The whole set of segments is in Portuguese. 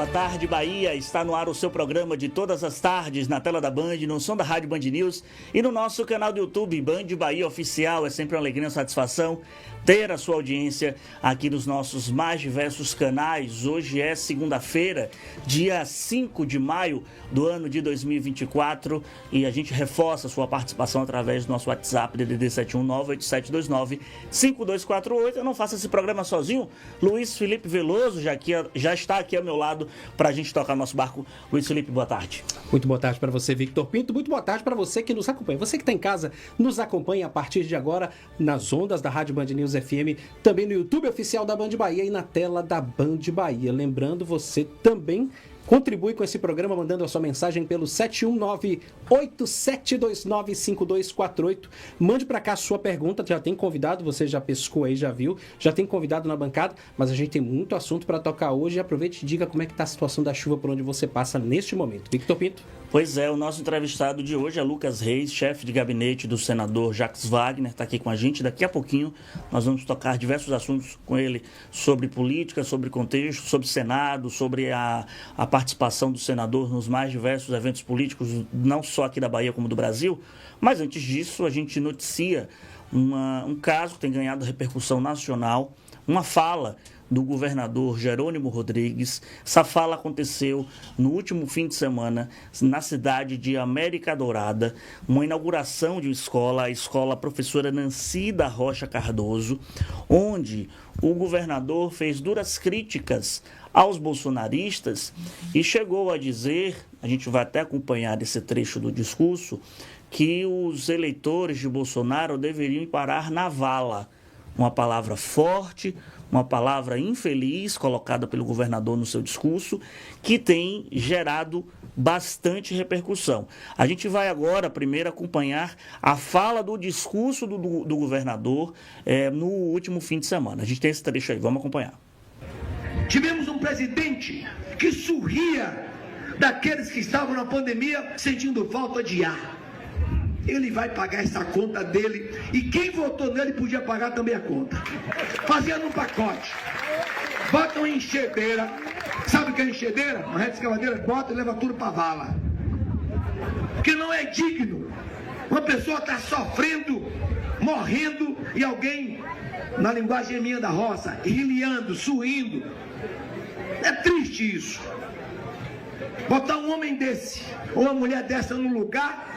Boa tarde, Bahia. Está no ar o seu programa de todas as tardes na tela da Band, no som da Rádio Band News e no nosso canal do YouTube, Band Bahia Oficial. É sempre uma alegria e uma satisfação ter a sua audiência aqui nos nossos mais diversos canais. Hoje é segunda-feira, dia 5 de maio do ano de 2024 e a gente reforça a sua participação através do nosso WhatsApp DDD 71987295248. Eu não faço esse programa sozinho. Luiz Felipe Veloso já está aqui ao meu lado para a gente tocar nosso barco. Luiz Felipe, boa tarde. Muito boa tarde para você, Victor Pinto. Muito boa tarde para você que nos acompanha. Você que está em casa, nos acompanha a partir de agora nas ondas da Rádio Band News FM, também no YouTube oficial da Band Bahia e na tela da Band Bahia. Lembrando, você também contribui com esse programa mandando a sua mensagem pelo 719-8729-5248. Mande para cá a sua pergunta. Já tem convidado, você já pescou aí, já viu. Já tem convidado na bancada, mas a gente tem muito assunto para tocar hoje. Aproveite e diga como é que está a situação da chuva por onde você passa neste momento. Victor Pinto. Pois é, o nosso entrevistado de hoje é Lucas Reis, chefe de gabinete do senador Jacques Wagner, está aqui com a gente. Daqui a pouquinho nós vamos tocar diversos assuntos com ele sobre política, sobre contexto, sobre Senado, sobre a participação do senador nos mais diversos eventos políticos, não só aqui da Bahia como do Brasil. Mas antes disso, a gente noticia um caso que tem ganhado repercussão nacional, uma fala do governador Jerônimo Rodrigues. Essa fala aconteceu no último fim de semana na cidade de América Dourada, uma inauguração de uma escola, a escola Professora Nancy da Rocha Cardoso, onde o governador fez duras críticas aos bolsonaristas e chegou a dizer, a gente vai até acompanhar esse trecho do discurso, que os eleitores de Bolsonaro deveriam parar na vala. Uma palavra forte, uma palavra infeliz colocada pelo governador no seu discurso, que tem gerado bastante repercussão. A gente vai agora primeiro acompanhar a fala do discurso do governador no último fim de semana. A gente tem esse trecho aí, vamos acompanhar. Tivemos um presidente que sorria daqueles que estavam na pandemia sentindo falta de ar. Ele vai pagar essa conta dele e quem votou nele podia pagar também a conta. Fazendo um pacote. Botam em enxadeira. Sabe o que é enxadeira? Uma reta escavadeira, bota e leva tudo para vala. Porque não é digno. Uma pessoa está sofrendo, morrendo e alguém, na linguagem minha da roça, riliando, suindo. É triste isso. Botar um homem desse ou uma mulher dessa no lugar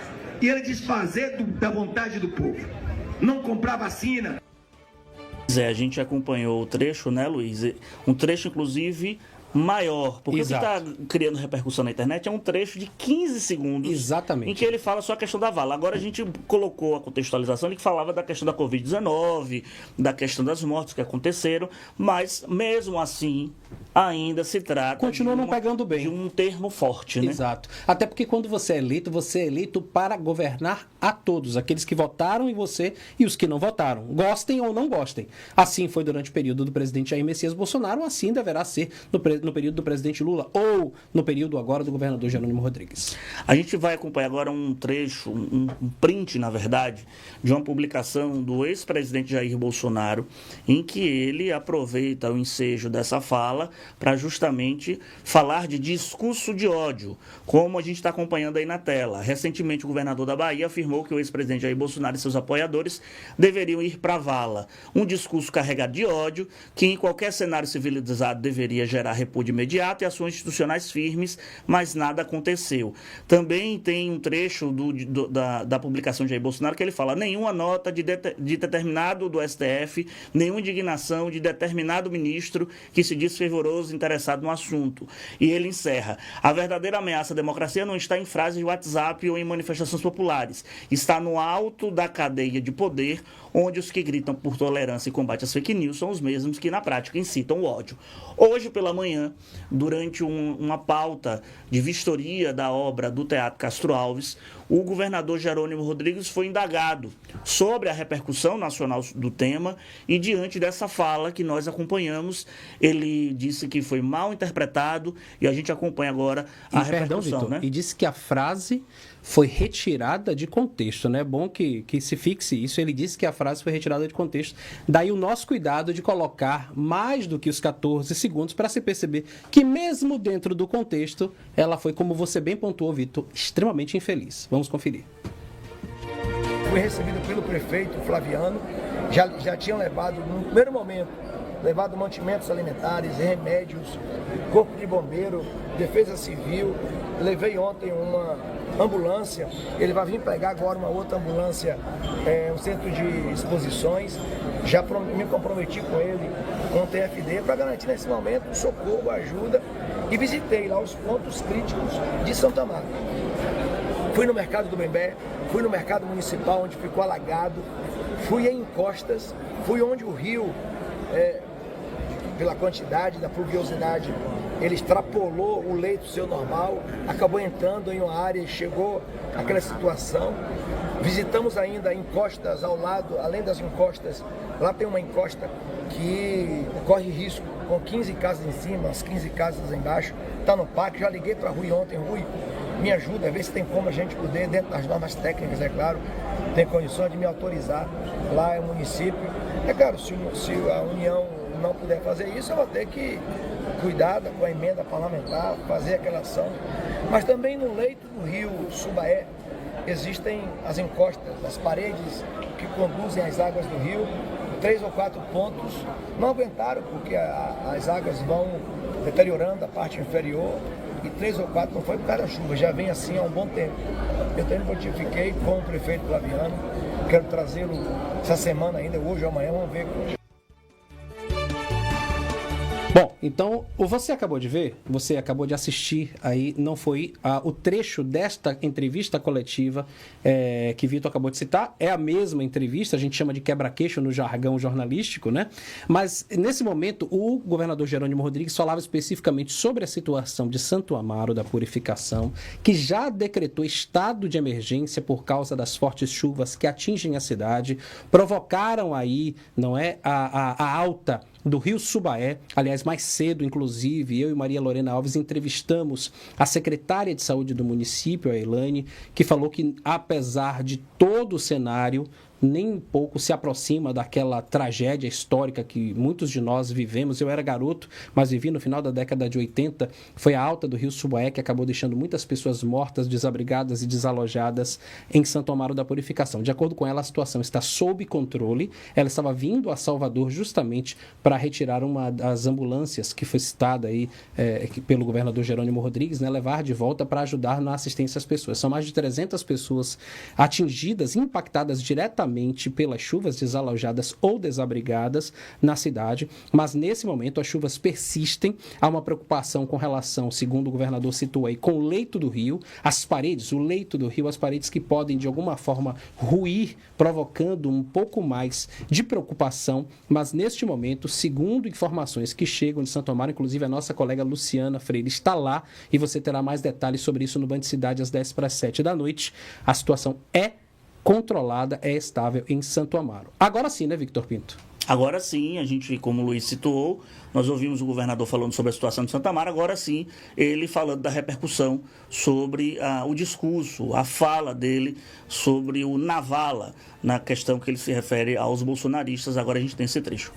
e ele desfazer da vontade do povo. Não comprar vacina. A gente acompanhou o trecho, né, Luiz? Um trecho, inclusive, maior. Porque Exato. o que está criando repercussão na internet é um trecho de 15 segundos. Exatamente. Em que ele fala só a questão da vala. Agora a gente colocou a contextualização de que falava da questão da Covid-19, da questão das mortes que aconteceram, mas mesmo assim ainda se trata Continua não pegando bem. de um termo forte, né? Exato. Até porque quando você é eleito para governar a todos, aqueles que votaram em você e os que não votaram, gostem ou não gostem. Assim foi durante o período do presidente Jair Messias Bolsonaro, assim deverá ser no período do presidente Lula ou no período agora do governador Jerônimo Rodrigues. A gente vai acompanhar agora um trecho, um print, na verdade, de uma publicação do ex-presidente Jair Bolsonaro, em que ele aproveita o ensejo dessa fala para justamente falar de discurso de ódio, como a gente está acompanhando aí na tela. Recentemente, o governador da Bahia afirmou que o ex-presidente Jair Bolsonaro e seus apoiadores deveriam ir para a vala. Um discurso carregado de ódio, que em qualquer cenário civilizado deveria gerar repúdio imediato e ações institucionais firmes, mas nada aconteceu. Também tem um trecho da publicação de Jair Bolsonaro que ele fala: nenhuma nota de determinado do STF, nenhuma indignação de determinado ministro que se diz fervoroso interessado no assunto. E ele encerra: a verdadeira ameaça à democracia não está em frases de WhatsApp ou em manifestações populares, está no alto da cadeia de poder, onde os que gritam por tolerância e combate às fake news são os mesmos que na prática incitam o ódio. Hoje pela manhã, durante uma pauta de vistoria da obra do Teatro Castro Alves, o governador Jerônimo Rodrigues foi indagado sobre a repercussão nacional do tema e diante dessa fala que nós acompanhamos, ele disse que foi mal interpretado e a gente acompanha agora a repercussão, Vitor, né? E disse que a frase foi retirada de contexto, né? É bom que se fixe isso. Ele disse que a frase foi retirada de contexto. Daí o nosso cuidado de colocar mais do que os 14 segundos para se perceber que mesmo dentro do contexto, ela foi, como você bem pontuou, Vitor, extremamente infeliz. Vamos conferir. Fui recebido pelo prefeito Flaviano, já tinham levado, no primeiro momento, mantimentos alimentares, remédios, corpo de bombeiro, defesa civil. Levei ontem uma ambulância, ele vai vir pegar agora uma outra ambulância, um centro de exposições. Já me comprometi com ele, com o TFD, para garantir nesse momento socorro, ajuda, e visitei lá os pontos críticos de Santo Amaro. Fui no mercado do Bembé, fui no mercado municipal onde ficou alagado, fui em encostas, fui onde o rio, pela quantidade da pluviosidade, ele extrapolou o leito seu normal, acabou entrando em uma área e chegou àquela situação. Visitamos ainda encostas ao lado, além das encostas, lá tem uma encosta que corre risco, com 15 casas em cima, as 15 casas embaixo, está no parque. Já liguei para a Rui ontem, Rui, me ajuda, ver se tem como a gente poder, dentro das normas técnicas, é claro, tem condições de me autorizar. Lá é o município. É claro, se a União não puder fazer isso, eu vou ter que cuidar com a emenda parlamentar, fazer aquela ação. Mas também no leito do rio Subaé existem as encostas, as paredes que conduzem as águas do rio. 3 ou 4 pontos não aguentaram, porque as águas vão deteriorando a parte inferior, e 3 ou 4 não foi por causa da chuva, já vem assim há um bom tempo. Eu também notifiquei com o prefeito Flaviano, quero trazê-lo essa semana ainda, hoje ou amanhã, vamos ver como. Bom, então, você acabou de ver, você acabou de assistir aí, não foi o trecho desta entrevista coletiva que Vitor acabou de citar, é a mesma entrevista, a gente chama de quebra-queixo no jargão jornalístico, né? Mas, nesse momento, o governador Jerônimo Rodrigues falava especificamente sobre a situação de Santo Amaro, da Purificação, que já decretou estado de emergência por causa das fortes chuvas que atingem a cidade, provocaram aí, não é, a alta do rio Subaé. Aliás, mais cedo, inclusive, eu e Maria Lorena Alves entrevistamos a secretária de saúde do município, a Elaine, que falou que, apesar de todo o cenário, nem um pouco se aproxima daquela tragédia histórica que muitos de nós vivemos. Eu era garoto, mas vivi no final da década de 80. Foi a alta do rio Subaé que acabou deixando muitas pessoas mortas, desabrigadas e desalojadas em Santo Amaro da Purificação. De acordo com ela, a situação está sob controle. Ela estava vindo a Salvador justamente para retirar uma das ambulâncias que foi citada aí pelo governador Jerônimo Rodrigues, né, levar de volta para ajudar na assistência às pessoas. São mais de 300 pessoas atingidas, impactadas diretamente pelas chuvas, desalojadas ou desabrigadas na cidade, mas nesse momento as chuvas persistem. Há uma preocupação com relação, segundo o governador citou aí, com o leito do rio, as paredes, o leito do rio, as paredes que podem de alguma forma ruir, provocando um pouco mais de preocupação, mas neste momento, segundo informações que chegam de Santo Amaro, inclusive a nossa colega Luciana Freire está lá e você terá mais detalhes sobre isso no Band Cidade às 10:50 da noite. A situação é controlada, é estável em Santo Amaro. Agora sim, né, Victor Pinto? Agora sim, a gente, como o Luiz citou, nós ouvimos o governador falando sobre a situação de Santo Amaro, agora sim, ele falando da repercussão sobre o discurso, a fala dele sobre o Navala, na questão que ele se refere aos bolsonaristas. Agora a gente tem esse trecho.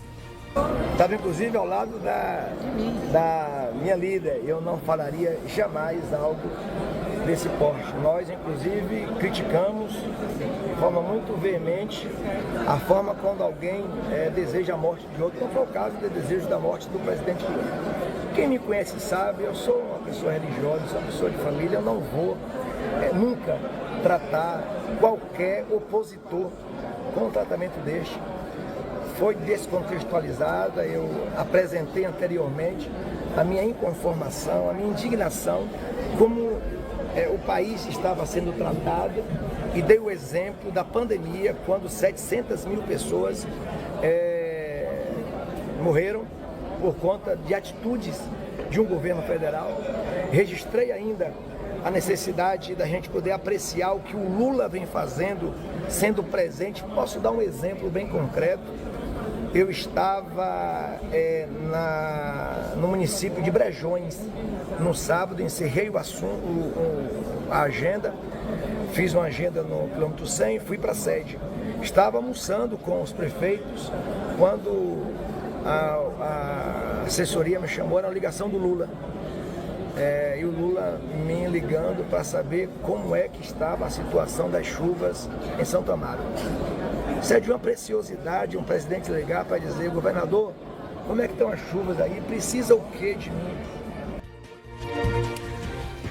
Estava inclusive ao lado da minha líder, eu não falaria jamais algo desse porte. Nós, inclusive, criticamos de forma muito veemente a forma quando alguém deseja a morte de outro. Não foi o caso do desejo da morte do presidente Lula. Quem me conhece sabe, eu sou uma pessoa religiosa, sou uma pessoa de família, eu não vou nunca tratar qualquer opositor com um tratamento deste. Foi descontextualizada, eu apresentei anteriormente a minha inconformação, a minha indignação, como o país estava sendo tratado, e dei o exemplo da pandemia, quando 700 mil pessoas morreram por conta de atitudes de um governo federal. Registrei ainda a necessidade da gente poder apreciar o que o Lula vem fazendo, sendo presente. Posso dar um exemplo bem concreto. Eu estava no município de Brejões, no sábado, encerrei o assunto, a agenda, fiz uma agenda no quilômetro 100 e fui para a sede. Estava almoçando com os prefeitos quando a assessoria me chamou, era a ligação do Lula. E o Lula me ligando para saber como é que estava a situação das chuvas em Santo Amaro. Isso é de uma preciosidade, um presidente ligar para dizer: governador, como é que estão as chuvas aí? Precisa o quê de mim?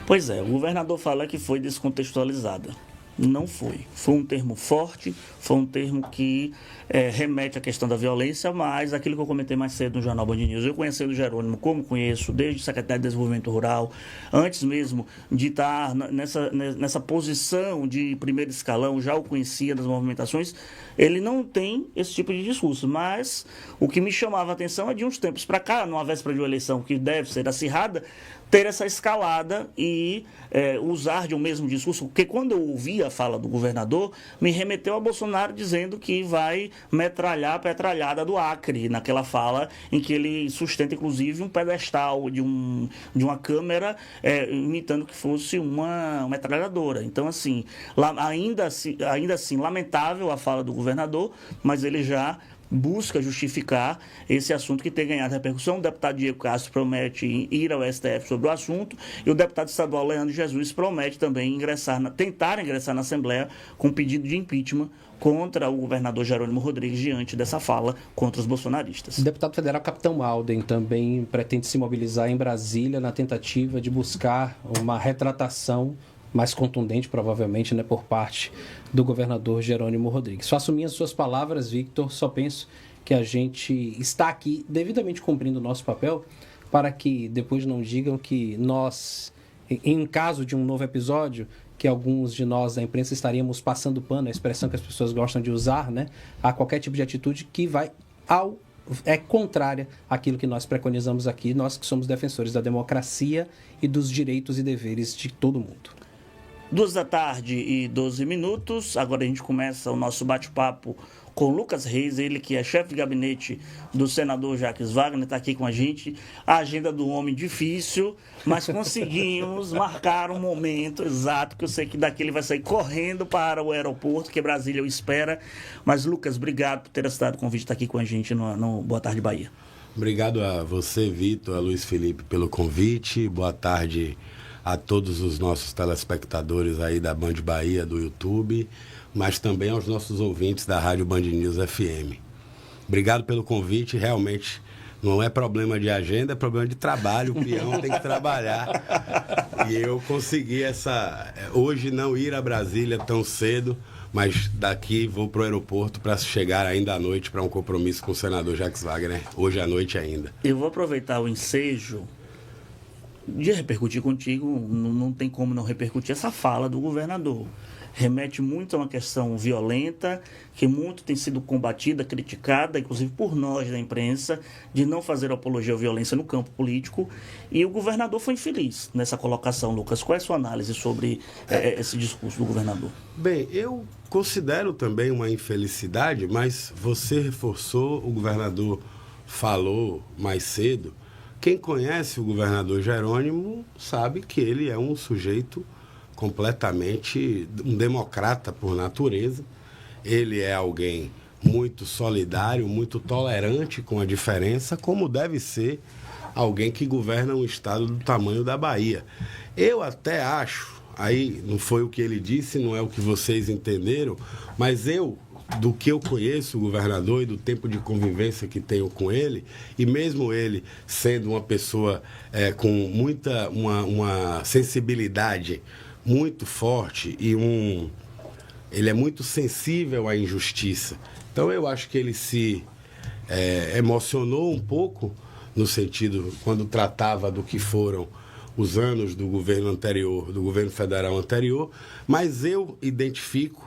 Pois é, o governador fala que foi descontextualizada. Não foi. Foi um termo forte, foi um termo que remete à questão da violência, mas aquilo que eu comentei mais cedo no Jornal Band News, eu conhecendo o Jerônimo como conheço, desde o secretário de Desenvolvimento Rural, antes mesmo de estar nessa posição de primeiro escalão, já o conhecia das movimentações, ele não tem esse tipo de discurso, mas o que me chamava a atenção é de uns tempos para cá, numa véspera de uma eleição que deve ser acirrada, ter essa escalada e usar de um mesmo discurso, porque quando eu ouvi a fala do governador, me remeteu a Bolsonaro dizendo que vai metralhar a petralhada do Acre, naquela fala em que ele sustenta inclusive um pedestal de uma câmera imitando que fosse uma metralhadora. Então, assim, ainda assim, lamentável a fala do governador, mas ele já busca justificar esse assunto que tem ganhado repercussão. O deputado Diego Castro promete ir ao STF sobre o assunto e o deputado estadual Leandro Jesus promete também tentar ingressar na Assembleia com pedido de impeachment contra o governador Jerônimo Rodrigues diante dessa fala contra os bolsonaristas. O deputado federal Capitão Alden também pretende se mobilizar em Brasília na tentativa de buscar uma retratação mais contundente, provavelmente, por parte do governador Jerônimo Rodrigues. Faço minhas suas palavras, Victor, só penso que a gente está aqui devidamente cumprindo o nosso papel para que depois não digam que nós, em caso de um novo episódio, que alguns de nós da imprensa estaríamos passando pano, a expressão que as pessoas gostam de usar, a qualquer tipo de atitude que vai contrária àquilo que nós preconizamos aqui, nós que somos defensores da democracia e dos direitos e deveres de todo mundo. 2h12. Agora a gente começa o nosso bate-papo com Lucas Reis, ele que é chefe de gabinete do senador Jacques Wagner, está aqui com a gente. A agenda do homem difícil, mas conseguimos marcar um momento exato, que eu sei que daqui ele vai sair correndo para o aeroporto, que Brasília o espera. Mas, Lucas, obrigado por ter aceitado o convite de estar aqui com a gente no Boa Tarde Bahia. Obrigado a você, Vitor, a Luiz Felipe, pelo convite. Boa tarde a todos os nossos telespectadores aí da Band Bahia, do YouTube, mas também aos nossos ouvintes da Rádio Band News FM. Obrigado pelo convite, realmente não é problema de agenda, é problema de trabalho, o peão tem que trabalhar. E eu consegui hoje não ir a Brasília tão cedo, mas daqui vou para o aeroporto para chegar ainda à noite para um compromisso com o senador Jacques Wagner, hoje à noite ainda. Eu vou aproveitar o ensejo de repercutir contigo, não tem como não repercutir essa fala do governador. Remete muito a uma questão violenta, que muito tem sido combatida, criticada, inclusive por nós da imprensa, de não fazer apologia à violência no campo político. E o governador foi infeliz nessa colocação, Lucas. Qual é a sua análise sobre esse discurso do governador? Bem, eu considero também uma infelicidade, mas você reforçou, o governador falou mais cedo. Quem conhece o governador Jerônimo sabe que ele é um sujeito completamente um democrata por natureza. Ele é alguém muito solidário, muito tolerante com a diferença, como deve ser alguém que governa um estado do tamanho da Bahia. Eu até acho, aí não foi o que ele disse, não é o que vocês entenderam, mas do que eu conheço o governador e do tempo de convivência que tenho com ele, e mesmo ele sendo uma pessoa com uma sensibilidade muito forte e ele é muito sensível à injustiça. Então eu acho que ele se emocionou um pouco no sentido, quando tratava do que foram os anos do governo anterior, do governo federal anterior, mas eu identifico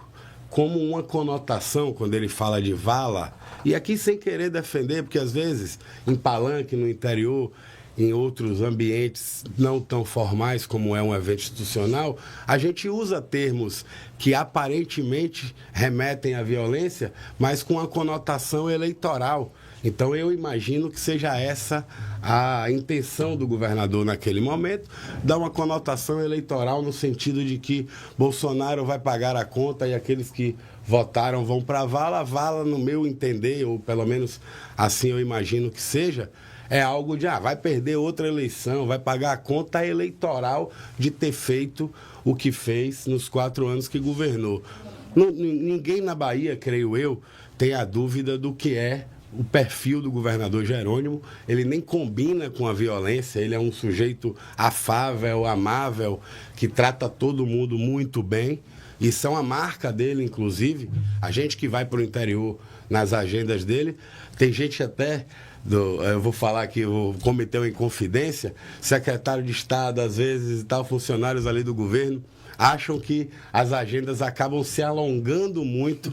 como uma conotação, quando ele fala de vala, e aqui sem querer defender, porque às vezes em palanque, no interior, em outros ambientes não tão formais como é um evento institucional, a gente usa termos que aparentemente remetem à violência, mas com a conotação eleitoral. Então eu imagino que seja essa a intenção do governador naquele momento, dar uma conotação eleitoral no sentido de que Bolsonaro vai pagar a conta e aqueles que votaram vão para a vala, no meu entender, ou pelo menos assim eu imagino que seja, é algo de, vai perder outra eleição, vai pagar a conta eleitoral de ter feito o que fez nos 4 anos que governou. Ninguém na Bahia, creio eu, tem a dúvida do que é o perfil do governador Jerônimo. Ele nem combina com a violência, ele é um sujeito afável, amável, que trata todo mundo muito bem. Isso é uma marca dele, inclusive. A gente que vai para o interior nas agendas dele, tem gente até, eu vou falar aqui, o Comitê em Confidência, secretário de Estado, às vezes, e tal, funcionários ali do governo, acham que as agendas acabam se alongando muito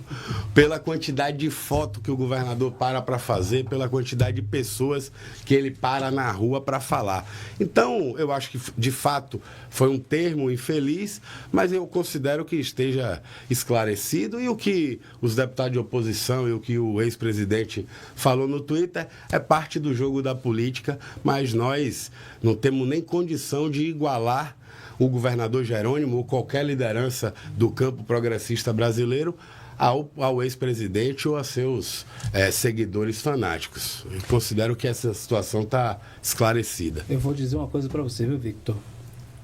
pela quantidade de foto que o governador para fazer, pela quantidade de pessoas que ele para na rua para falar. Então, eu acho que, de fato, foi um termo infeliz, mas eu considero que esteja esclarecido, e o que os deputados de oposição e o que o ex-presidente falou no Twitter é parte do jogo da política, mas nós não temos nem condição de igualar o governador Jerônimo ou qualquer liderança do campo progressista brasileiro ao ex-presidente ou a seus seguidores fanáticos. Eu considero que essa situação está esclarecida. Eu vou dizer uma coisa para você, viu, Victor?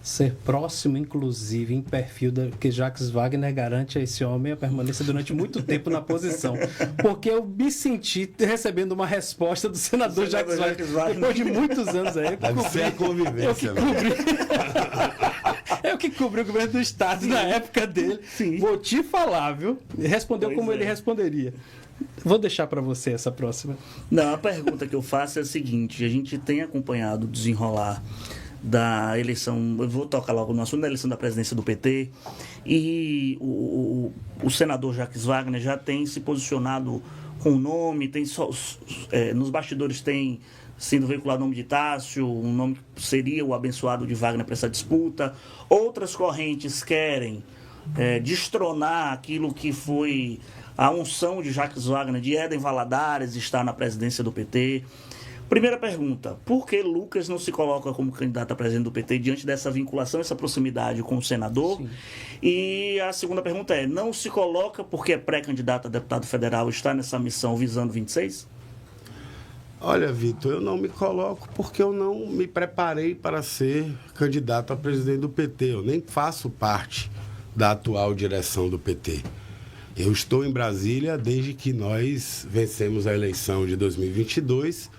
Ser próximo, inclusive, em perfil que Jacques Wagner garante a esse homem a permanência durante muito tempo na posição. Porque eu me senti recebendo uma resposta do senador Jacques Wagner depois de muitos anos aí. Deve ser a convivência. Eu que cobri o governo do Estado na época dele. Sim. Vou te falar, viu? Respondeu Pois como é. ele responderia. Vou deixar para você essa próxima. Não, a pergunta que eu faço é a seguinte: a gente tem acompanhado o desenrolar da eleição, eu vou tocar logo no assunto da eleição da presidência do PT, e o senador Jacques Wagner já tem se posicionado com o nome, nos bastidores tem sendo veiculado o nome de Tássio, um nome que seria o abençoado de Wagner para essa disputa. Outras correntes querem destronar aquilo que foi a unção de Jacques Wagner, de Éden Valadares estar na presidência do PT. Primeira pergunta: por que Lucas não se coloca como candidato a presidente do PT diante dessa vinculação, essa proximidade com o senador? Sim. E a segunda pergunta é: não se coloca porque é pré-candidato a deputado federal, está nessa missão visando 26? Olha, Vitor, eu não me coloco porque eu não me preparei para ser candidato a presidente do PT. Eu nem faço parte da atual direção do PT. Eu estou em Brasília desde que nós vencemos a eleição de 2022.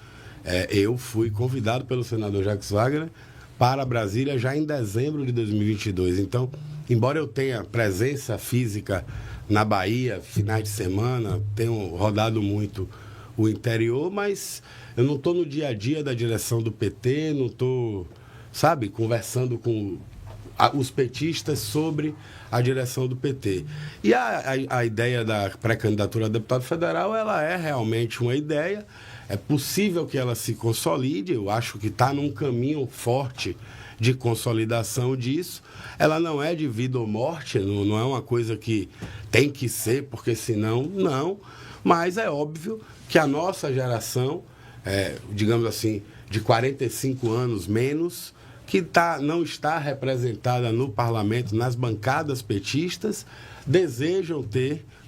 Eu fui convidado pelo senador Jacques Wagner para Brasília já em dezembro de 2022. Então, embora eu tenha presença física na Bahia, finais de semana, tenho rodado muito o interior, mas eu não estou no dia a dia da direção do PT, não estou, conversando com os petistas sobre a direção do PT. E a ideia da pré-candidatura a deputado federal, ela é realmente uma ideia. É possível que ela se consolide, eu acho que está num caminho forte de consolidação disso. Ela não é de vida ou morte, não é uma coisa que tem que ser, porque senão, não. Mas é óbvio que a nossa geração, digamos assim, de 45 anos menos, que não está representada no parlamento, nas bancadas petistas, desejam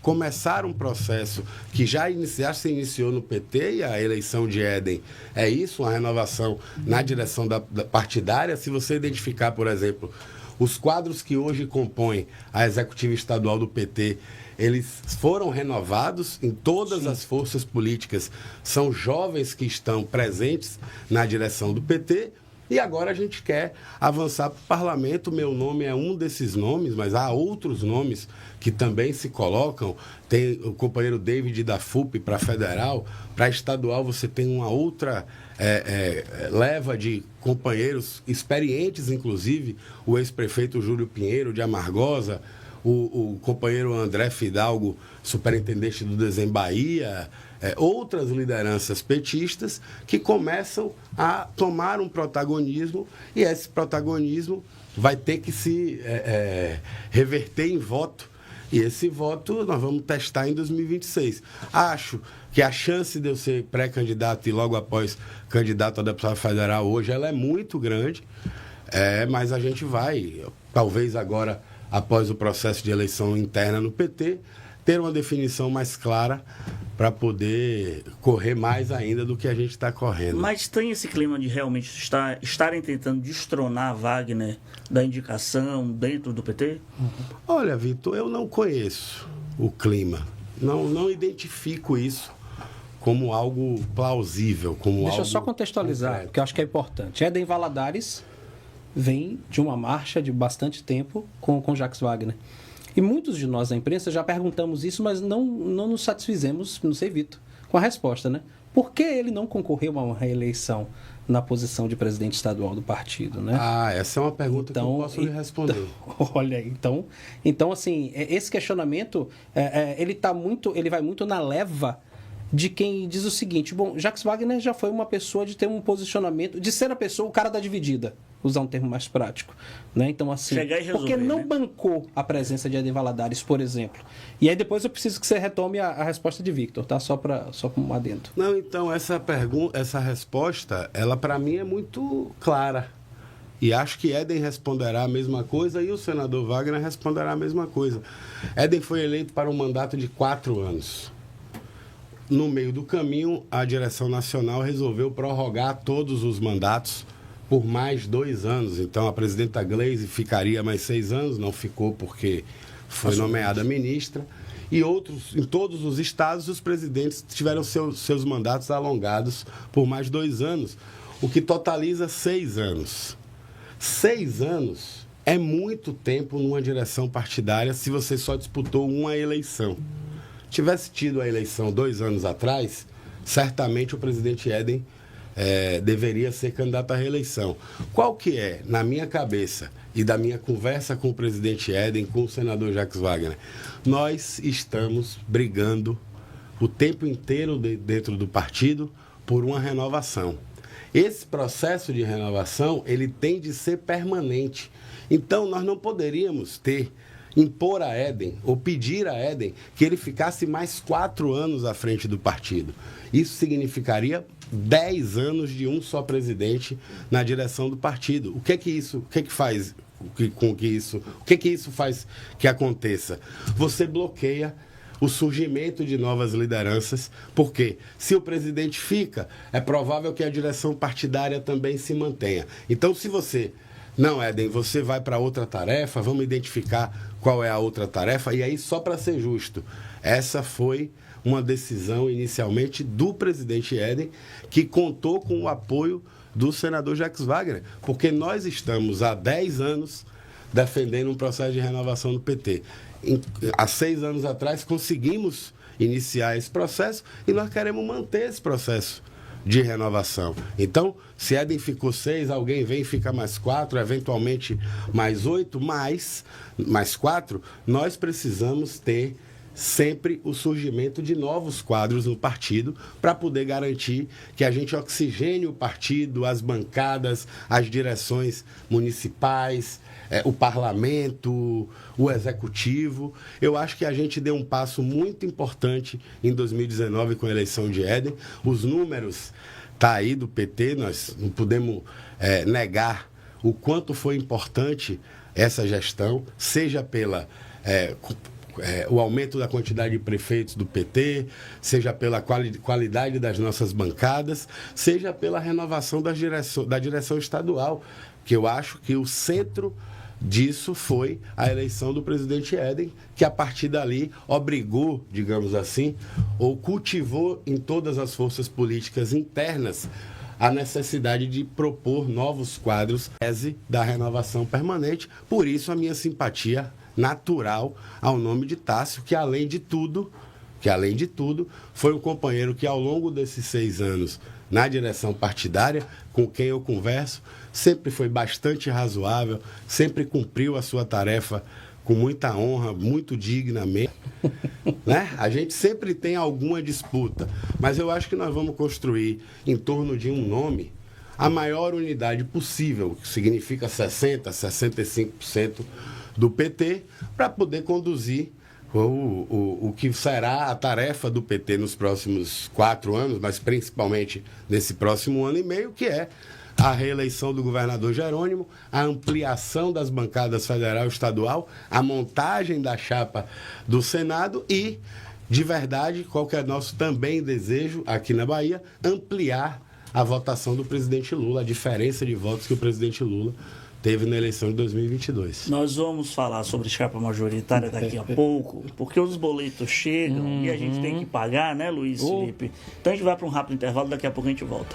começar um processo que já se iniciou no PT, e a eleição de Éden é isso, uma renovação na direção da partidária. Se você identificar, por exemplo, os quadros que hoje compõem a executiva estadual do PT, eles foram renovados em todas as forças políticas, são jovens que estão presentes na direção do PT. E agora a gente quer avançar para o parlamento. Meu nome é um desses nomes, mas há outros nomes que também se colocam. Tem o companheiro David da FUP para federal, para estadual você tem uma outra leva de companheiros experientes, inclusive o ex-prefeito Júlio Pinheiro de Amargosa, o companheiro André Fidalgo, superintendente do Desem Bahia, outras lideranças petistas que começam a tomar um protagonismo, e esse protagonismo vai ter que se reverter em voto. E esse voto nós vamos testar em 2026. Acho que a chance de eu ser pré-candidato e logo após candidato a deputado federal hoje, ela é muito grande, mas a gente vai, talvez agora, após o processo de eleição interna no PT, ter uma definição mais clara para poder correr mais ainda do que a gente está correndo. Mas tem esse clima de realmente estarem tentando destronar Wagner da indicação dentro do PT? Olha, Vitor, eu não conheço o clima. Não identifico isso como algo plausível, como Deixa algo eu só contextualizar, concreto. porque eu acho que é importante. Éden Valadares vem de uma marcha de bastante tempo com Jacques Wagner. E muitos de nós da imprensa já perguntamos isso, mas não nos satisfizemos, não sei, Vitor, com a resposta, né? Por que ele não concorreu a uma reeleição na posição de presidente estadual do partido, né? Essa é uma pergunta que eu posso lhe responder. Olha aí, então assim, esse questionamento, ele vai muito na leva de quem diz o seguinte: bom, Jacques Wagner já foi uma pessoa de ter um posicionamento, de ser a pessoa, o cara da dividida, usar um termo mais prático, né? Então assim, chegar e resolver, porque não né? Bancou a presença de Éden Valadares, por exemplo. E aí depois eu preciso que você retome a resposta de Victor, tá? Só como adendo. Não, então essa resposta, ela para mim é muito clara. E acho que Éden responderá a mesma coisa e o senador Wagner responderá a mesma coisa. Éden foi eleito para um mandato de 4 anos. No meio do caminho, a direção nacional resolveu prorrogar todos os mandatos por mais 2 anos. Então, a presidenta Gleisi ficaria mais 6 anos, não ficou porque foi nomeada ministra. E em todos os estados, os presidentes tiveram seus mandatos alongados por mais 2 anos, o que totaliza 6 anos. 6 anos é muito tempo numa direção partidária se você só disputou uma eleição. Tivesse tido a eleição 2 anos atrás, certamente o presidente Éden deveria ser candidato à reeleição. Qual que é, na minha cabeça e da minha conversa com o presidente Éden, com o senador Jacques Wagner? Nós estamos brigando o tempo inteiro dentro do partido por uma renovação. Esse processo de renovação, ele tem de ser permanente. Então, nós não poderíamos impor a Éden, ou pedir a Éden, que ele ficasse mais 4 anos à frente do partido. Isso significaria 10 anos de um só presidente na direção do partido. O que é que isso faz que aconteça? Você bloqueia o surgimento de novas lideranças, porque se o presidente fica, é provável que a direção partidária também se mantenha. Então, se você... Não, Éden, você vai para outra tarefa, vamos identificar qual é a outra tarefa. E aí, só para ser justo, essa foi uma decisão inicialmente do presidente Éden, que contou com o apoio do senador Jacques Wagner, porque nós estamos há 10 anos defendendo um processo de renovação do PT. Há 6 anos atrás conseguimos iniciar esse processo e nós queremos manter esse processo de renovação. Então, se Éden ficou 6, alguém vem e fica mais 4, eventualmente mais 8, mais 4, nós precisamos ter sempre o surgimento de novos quadros no partido para poder garantir que a gente oxigene o partido, as bancadas, as direções municipais, o parlamento, o executivo. Eu acho que a gente deu um passo muito importante em 2019 com a eleição de Éden. Os números tá aí do PT, nós não podemos negar o quanto foi importante essa gestão, seja pela o aumento da quantidade de prefeitos do PT, seja pela qualidade das nossas bancadas, seja pela renovação da direção estadual, que eu acho que o centro disso foi a eleição do presidente Éden, que a partir dali obrigou, digamos assim, ou cultivou em todas as forças políticas internas a necessidade de propor novos quadros da renovação permanente. Por isso a minha simpatia natural ao nome de Tássio, que além de tudo, foi um companheiro que ao longo desses 6 anos na direção partidária, com quem eu converso, sempre foi bastante razoável, sempre cumpriu a sua tarefa com muita honra, muito dignamente. Né? A gente sempre tem alguma disputa, mas eu acho que nós vamos construir em torno de um nome a maior unidade possível, que significa 60%, 65% do PT, para poder conduzir o que será a tarefa do PT nos próximos 4 anos, mas principalmente nesse próximo ano e meio, que é a reeleição do governador Jerônimo, a ampliação das bancadas federal e estadual, a montagem da chapa do Senado e, de verdade, qual que é nosso também desejo aqui na Bahia, ampliar a votação do presidente Lula, a diferença de votos que o presidente Lula teve na eleição de 2022. Nós vamos falar sobre chapa majoritária daqui a pouco, porque os boletos chegam e a gente tem que pagar, né, Luiz Felipe? Então a gente vai para um rápido intervalo, daqui a pouco a gente volta.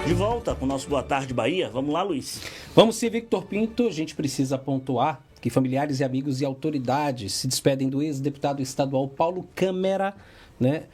De volta com o nosso Boa Tarde Bahia. Vamos lá, Luiz. Vamos sim, Victor Pinto. A gente precisa pontuar que familiares e amigos e autoridades se despedem do ex-deputado estadual Paulo Câmara, né,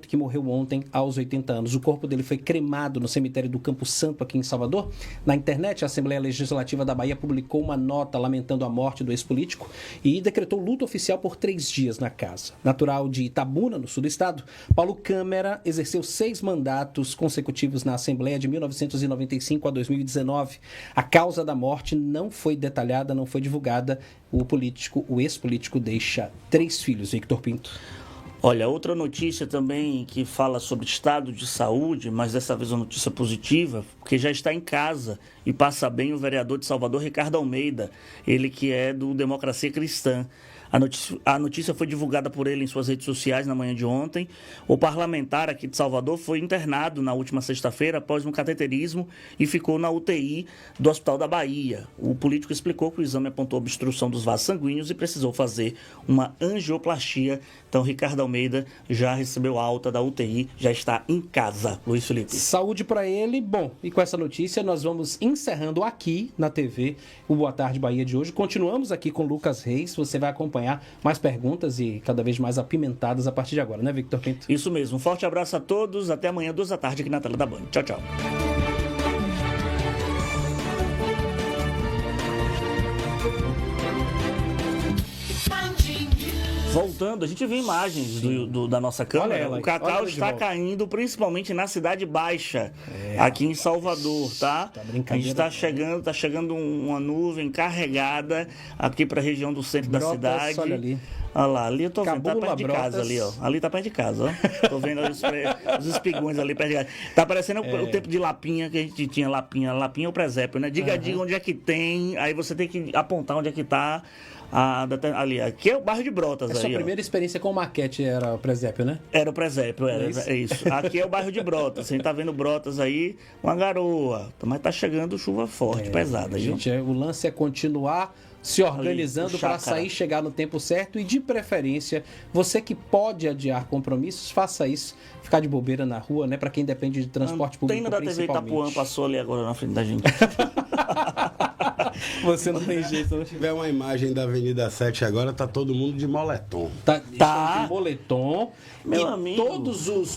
que morreu ontem aos 80 anos. O corpo dele foi cremado no cemitério do Campo Santo, aqui em Salvador. Na internet, a Assembleia Legislativa da Bahia publicou uma nota lamentando a morte do ex-político e decretou luto oficial por 3 dias na casa. Natural de Itabuna, no sul do estado, Paulo Câmara exerceu 6 mandatos consecutivos na Assembleia de 1995 a 2019. A causa da morte não foi detalhada, não foi divulgada. O ex-político deixa 3 filhos, Victor Pinto. Olha, outra notícia também que fala sobre estado de saúde, mas dessa vez uma notícia positiva, porque já está em casa e passa bem o vereador de Salvador, Ricardo Almeida, ele que é do Democracia Cristã. A notícia foi divulgada por ele em suas redes sociais na manhã de ontem. O parlamentar aqui de Salvador foi internado na última sexta-feira após um cateterismo e ficou na UTI do Hospital da Bahia. O político explicou que o exame apontou obstrução dos vasos sanguíneos e precisou fazer uma angioplastia. Então, Ricardo Almeida já recebeu alta da UTI, já está em casa. Luiz Felipe. Saúde para ele. Bom, e com essa notícia nós vamos encerrando aqui na TV o Boa Tarde Bahia de hoje. Continuamos aqui com Lucas Reis. Você vai acompanhar mais perguntas e cada vez mais apimentadas a partir de agora, né, Victor Pinto? Isso mesmo. Um forte abraço a todos. Até amanhã, 2 da tarde, aqui na tela da Band. Tchau, tchau. Voltando, a gente viu imagens da nossa câmera. O cacau está caindo, principalmente na Cidade Baixa, aqui em Salvador, tá? A gente está chegando uma nuvem carregada aqui para a região do centro da cidade. Olha ali. Olha lá, ali eu tô vendo, tá perto de Brotas. casa ali, ó. Ali tá perto de casa, ó. Tô vendo os espigões ali perto de casa. Tá parecendo o tempo de lapinha, que a gente tinha lapinha é o presépio, né? Diga onde é que tem, aí você tem que apontar onde é que tá. Ali, aqui é o bairro de Brotas. Sua primeira experiência com maquete era o presépio, né? Era o presépio, é isso. Aqui é o bairro de Brotas. A gente tá vendo Brotas aí, uma garoa. Mas tá chegando chuva forte, pesada. Gente, o lance é continuar se organizando para sair, chegar no tempo certo e, de preferência, você que pode adiar compromissos, faça isso. Ficar de bobeira na rua, né? Para quem depende de transporte público, da TV Itapuã passou ali agora na frente da gente. Você não tem jeito. Se tiver uma imagem da Avenida 7 agora, tá todo mundo de moletom. Tá de moletom. Meu e amigo.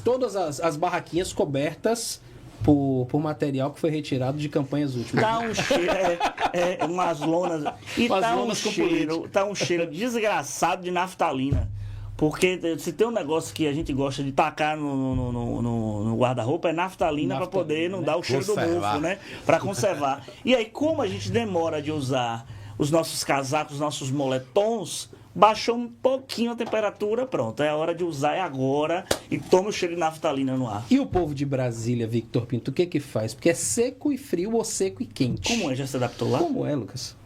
Todas as barraquinhas cobertas por material que foi retirado de campanhas últimas. Tá um cheiro, umas lonas. E Umas tá lonas com tá um cheiro desgraçado de naftalina. Porque se tem um negócio que a gente gosta de tacar no guarda-roupa, é naftalina para poder não dar o cheiro do mofo, né? Para conservar. E aí, como a gente demora de usar os nossos casacos, os nossos moletons, baixou um pouquinho a temperatura, pronto. É a hora de usar, é agora. E toma o cheiro de naftalina no ar. E o povo de Brasília, Victor Pinto, o que faz? Porque é seco e frio ou seco e quente? Como é? Já se adaptou lá? Como é, Lucas?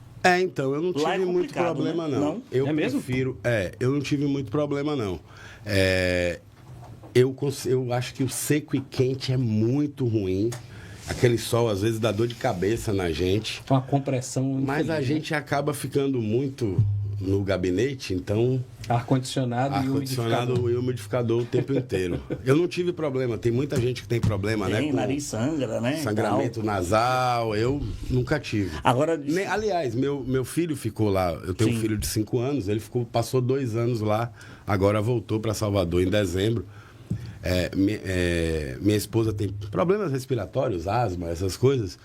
Então, eu não Lá tive é muito problema, né? não. Eu É mesmo? prefiro... eu não tive muito problema, não. Eu acho que o seco e quente é muito ruim. Aquele sol, às vezes, dá dor de cabeça na gente. Uma compressão. Mas a gente acaba ficando muito no gabinete, então... Ar-condicionado e umidificador o tempo inteiro. Eu não tive problema. Tem muita gente que tem problema, né? Tem, Com nariz sangra, né? sangramento nasal. Eu nunca tive. Agora... Aliás, meu filho ficou lá. Eu tenho um filho de 5 anos. Ele passou 2 anos lá. Agora voltou para Salvador em dezembro. Minha esposa tem problemas respiratórios, asma, essas coisas.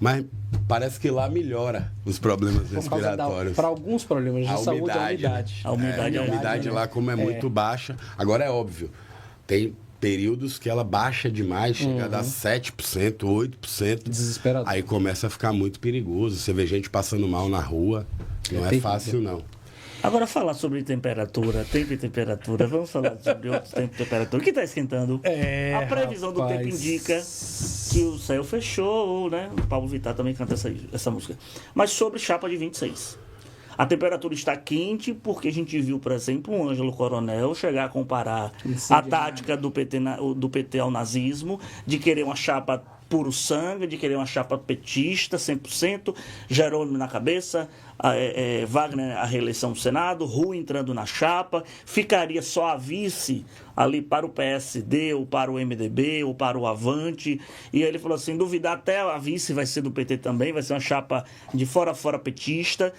Mas parece que lá melhora os problemas respiratórios. Para alguns problemas de saúde, a umidade. A umidade lá, como é muito baixa. Agora é óbvio, tem períodos que ela baixa demais, chega a dar 7%, 8%. Desesperador. Aí começa a ficar muito perigoso. Você vê gente passando mal na rua. Não é fácil, não. Agora, falar sobre temperatura, tempo e temperatura. Vamos falar sobre outros tempos e temperatura. O que está esquentando? A previsão do tempo indica que o céu fechou, né? O Pablo Vittar também canta essa música. Mas sobre chapa de 26. A temperatura está quente porque a gente viu, por exemplo, o Ângelo Coronel chegar a comparar a tática do PT ao nazismo, de querer uma chapa puro sangue, de querer uma chapa petista, 100%, Jerônimo na cabeça, Wagner a reeleição do Senado, Rui entrando na chapa, ficaria só a vice ali para o PSD, ou para o MDB, ou para o Avante, e ele falou assim, duvidar até a vice vai ser do PT também, vai ser uma chapa de fora a fora petista.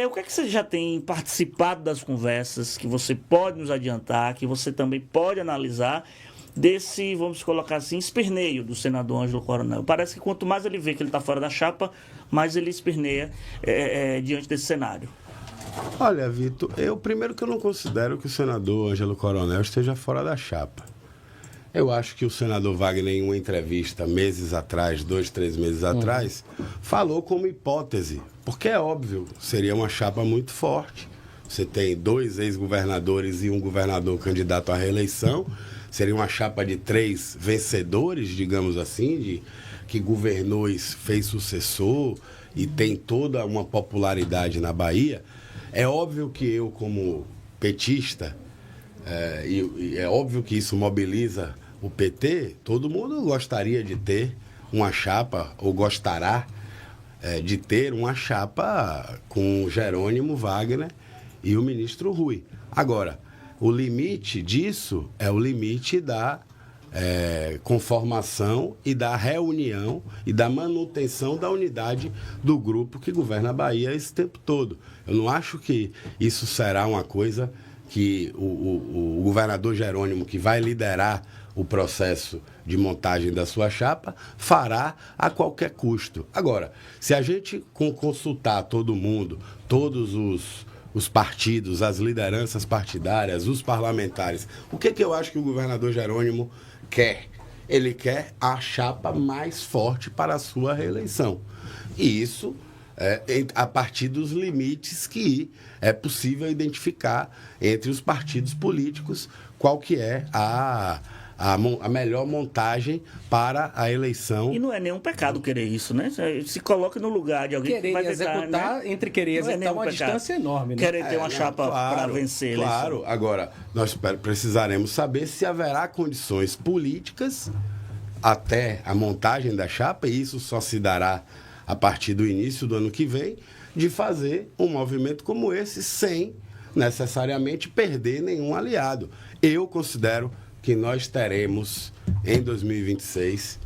O que é que você já tem participado das conversas, que você pode nos adiantar, que você também pode analisar, desse, vamos colocar assim, esperneio do senador Ângelo Coronel? Parece que quanto mais ele vê que ele está fora da chapa, mais ele esperneia diante desse cenário. Olha, Vitor, primeiro que eu não considero que o senador Ângelo Coronel esteja fora da chapa. Eu acho que o senador Wagner, em uma entrevista meses atrás, 2, 3 meses atrás, falou como hipótese, porque é óbvio, seria uma chapa muito forte. Você tem 2 ex-governadores e um governador candidato à reeleição. Seria uma chapa de 3 vencedores, digamos assim, que governou e fez sucessor e tem toda uma popularidade na Bahia. É óbvio que eu, como petista, e é óbvio que isso mobiliza o PT, todo mundo gostaria de ter uma chapa, ou gostará de ter uma chapa com Jerônimo, Wagner e o ministro Rui. Agora, o limite disso é o limite da conformação e da reunião e da manutenção da unidade do grupo que governa a Bahia esse tempo todo. Eu não acho que isso será uma coisa que o governador Jerônimo, que vai liderar o processo de montagem da sua chapa, fará a qualquer custo. Agora, se a gente consultar todo mundo, todos os partidos, as lideranças partidárias, os parlamentares, o que eu acho que o governador Jerônimo quer? Ele quer a chapa mais forte para a sua reeleição. E isso a partir dos limites que é possível identificar entre os partidos políticos, qual que é a melhor montagem para a eleição. E não é nenhum pecado querer isso, né? Se coloca no lugar de alguém querer que vai executar, tentar, né? Entre querer e executar, uma distância enorme, né? Querer ter uma chapa para vencer a eleição. Claro, agora, nós precisaremos saber se haverá condições políticas até a montagem da chapa, e isso só se dará a partir do início do ano que vem, de fazer um movimento como esse sem necessariamente perder nenhum aliado. Eu considero que nós teremos, em 2026,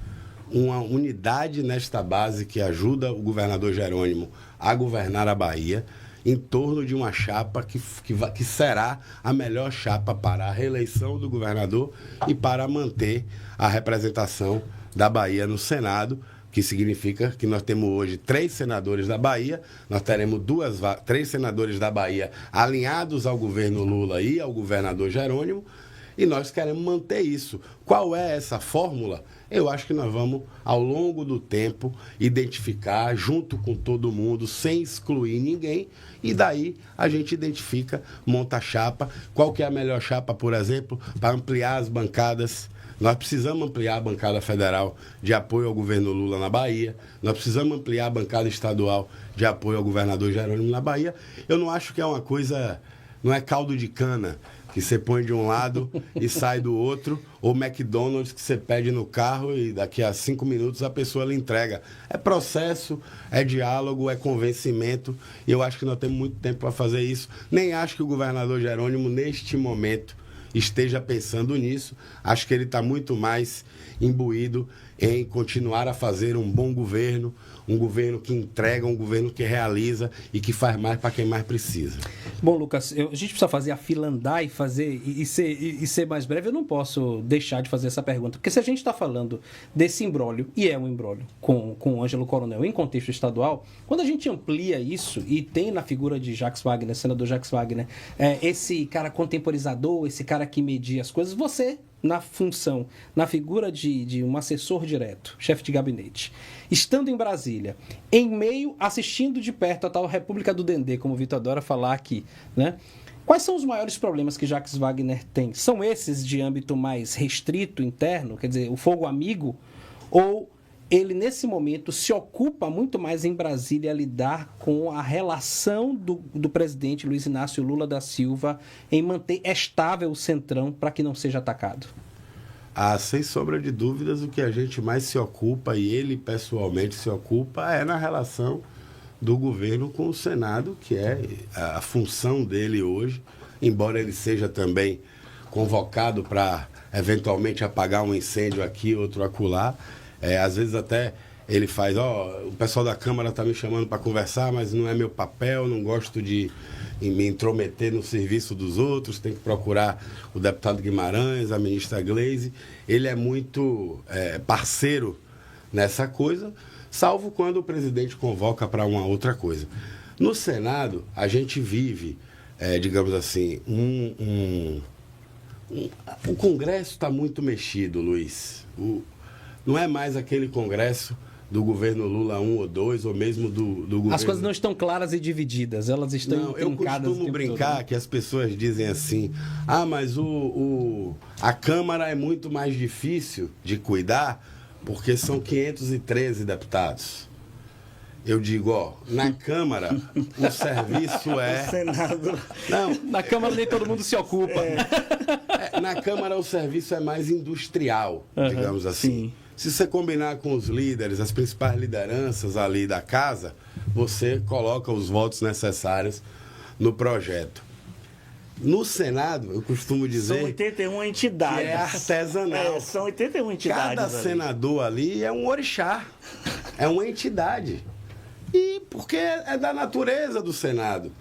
uma unidade nesta base que ajuda o governador Jerônimo a governar a Bahia, em torno de uma chapa que será a melhor chapa para a reeleição do governador e para manter a representação da Bahia no Senado, que significa que nós temos hoje 3 senadores da Bahia, nós teremos 3 senadores da Bahia alinhados ao governo Lula e ao governador Jerônimo, e nós queremos manter isso. Qual é essa fórmula? Eu acho que nós vamos, ao longo do tempo, identificar junto com todo mundo, sem excluir ninguém, e daí a gente identifica, monta a chapa. Qual que é a melhor chapa, por exemplo, para ampliar as bancadas? Nós precisamos ampliar a bancada federal de apoio ao governo Lula na Bahia, nós precisamos ampliar a bancada estadual de apoio ao governador Jerônimo na Bahia. Eu não acho que é uma coisa, não é caldo de cana, que você põe de um lado e sai do outro, ou McDonald's que você pede no carro e daqui a 5 minutos a pessoa lhe entrega. É processo, é diálogo, é convencimento, e eu acho que nós temos muito tempo para fazer isso. Nem acho que o governador Jerônimo, neste momento, esteja pensando nisso. Acho que ele está muito mais imbuído em continuar a fazer um bom governo, um governo que entrega, um governo que realiza e que faz mais para quem mais precisa. Bom, Lucas, a gente precisa fazer a fila andar e ser mais breve. Eu não posso deixar de fazer essa pergunta, porque se a gente está falando desse imbróglio, e é um imbróglio, com o Ângelo Coronel em contexto estadual, quando a gente amplia isso e tem na figura de Jacques Wagner, senador Jacques Wagner, esse cara contemporizador, esse cara que media as coisas, você, na função, na figura de um assessor direto, chefe de gabinete, estando em Brasília, em meio, assistindo de perto a tal República do Dendê, como o Vitor adora falar aqui, né? Quais são os maiores problemas que Jacques Wagner tem? São esses de âmbito mais restrito, interno, quer dizer, o fogo amigo, ou ele, nesse momento, se ocupa muito mais em Brasília a lidar com a relação do presidente Luiz Inácio Lula da Silva em manter estável o Centrão para que não seja atacado? Sem sombra de dúvidas, o que a gente mais se ocupa, e ele pessoalmente se ocupa, é na relação do governo com o Senado, que é a função dele hoje, embora ele seja também convocado para, eventualmente, apagar um incêndio aqui, outro acolá. Às vezes até ele faz, o pessoal da Câmara está me chamando para conversar, mas não é meu papel, não gosto de me intrometer no serviço dos outros, tem que procurar o deputado Guimarães, a ministra Gleisi. Ele é muito parceiro nessa coisa, salvo quando o presidente convoca para uma outra coisa. No Senado, a gente vive, digamos assim, o Congresso está muito mexido, Luiz. Não é mais aquele Congresso do governo Lula 1 ou 2, ou mesmo do governo... As coisas não estão claras e divididas, elas estão intrincadas. Eu costumo brincar que as pessoas dizem assim, mas a Câmara é muito mais difícil de cuidar porque são 513 deputados. Eu digo, na Câmara o serviço é... Senado. Não, na Câmara nem todo mundo se ocupa. Na Câmara o serviço é mais industrial, digamos assim. Sim. Se você combinar com os líderes, as principais lideranças ali da casa, você coloca os votos necessários no projeto. No Senado, eu costumo dizer... São 81 entidades. Que é artesanal. São 81 entidades. Cada senador ali é um orixá, é uma entidade. E porque é da natureza do Senado.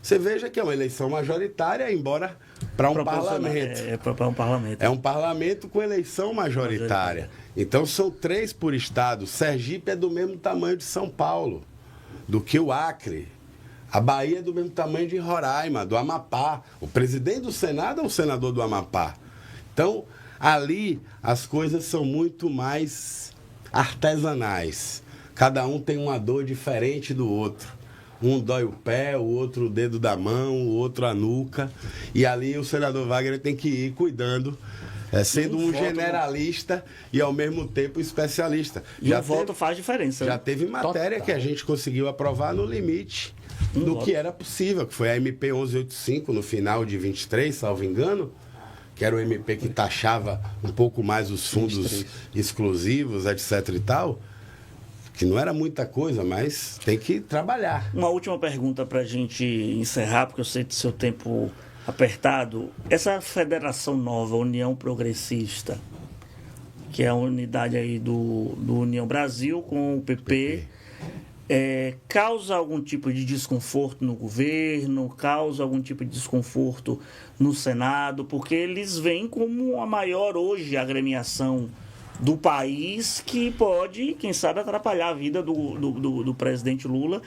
Você veja que é uma eleição majoritária, embora para um parlamento. Para um parlamento. É um parlamento com eleição majoritária. Então são 3 por estado. Sergipe é do mesmo tamanho de São Paulo, do que o Acre. A Bahia é do mesmo tamanho de Roraima, do Amapá. O presidente do Senado é um senador do Amapá. Então, ali as coisas são muito mais artesanais. Cada um tem uma dor diferente do outro. Um dói o pé, o outro o dedo da mão, o outro a nuca. E ali o senador Wagner tem que ir cuidando, sendo um generalista e ao mesmo tempo especialista. E o voto faz diferença. Já teve matéria que a gente conseguiu aprovar no limite do que era possível, que foi a MP 1185 no final de 23, salvo engano, que era o MP que taxava um pouco mais os fundos 23. Exclusivos, etc e tal. Que não era muita coisa, mas tem que trabalhar. Uma última pergunta para a gente encerrar, porque eu sei do seu tempo apertado. Essa federação nova, União Progressista, que é a unidade aí do União Brasil com o PP, causa algum tipo de desconforto no governo, causa algum tipo de desconforto no Senado, porque eles veem como a maior hoje agremiação do país que pode, quem sabe, atrapalhar a vida do presidente Lula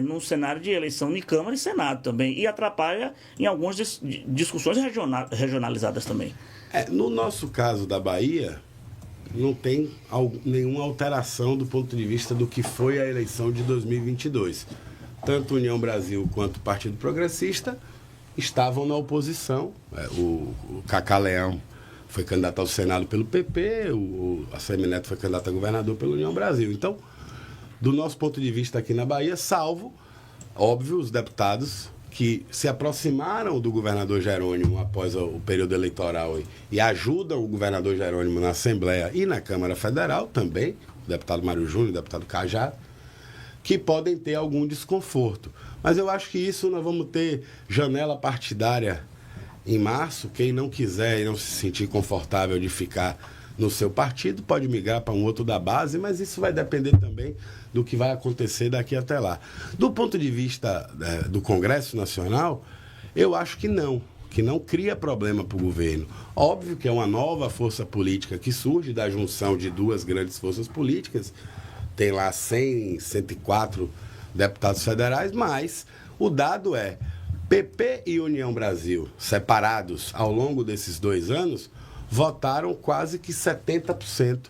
num cenário de eleição de Câmara e Senado também. E atrapalha em algumas discussões regionalizadas também. No nosso caso da Bahia, não tem nenhuma alteração do ponto de vista do que foi a eleição de 2022. Tanto União Brasil quanto o Partido Progressista estavam na oposição. O Cacá Leão foi candidato ao Senado pelo PP, a Semineto foi candidato a governador pela União Brasil. Então, do nosso ponto de vista aqui na Bahia, salvo, óbvio, os deputados que se aproximaram do governador Jerônimo após o período eleitoral e ajudam o governador Jerônimo na Assembleia e na Câmara Federal também, o deputado Mário Júnior, o deputado Cajá, que podem ter algum desconforto. Mas eu acho que isso nós vamos ter janela partidária em março. Quem não quiser e não se sentir confortável de ficar no seu partido pode migrar para um outro da base, mas isso vai depender também do que vai acontecer daqui até lá. Do ponto de vista do Congresso Nacional, eu acho que não cria problema para o governo. Óbvio que é uma nova força política que surge da junção de duas grandes forças políticas, tem lá 104 deputados federais, mas o dado é PP e União Brasil, separados ao longo desses 2 anos, votaram quase que 70%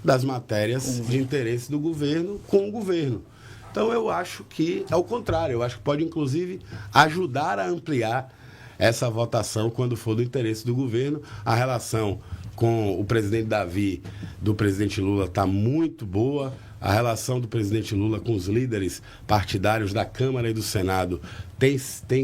das matérias de interesse do governo com o governo. Então eu acho que é o contrário, eu acho que pode inclusive ajudar a ampliar essa votação quando for do interesse do governo. A relação com o presidente Davi do presidente Lula está muito boa. A relação do presidente Lula com os líderes partidários da Câmara e do Senado tem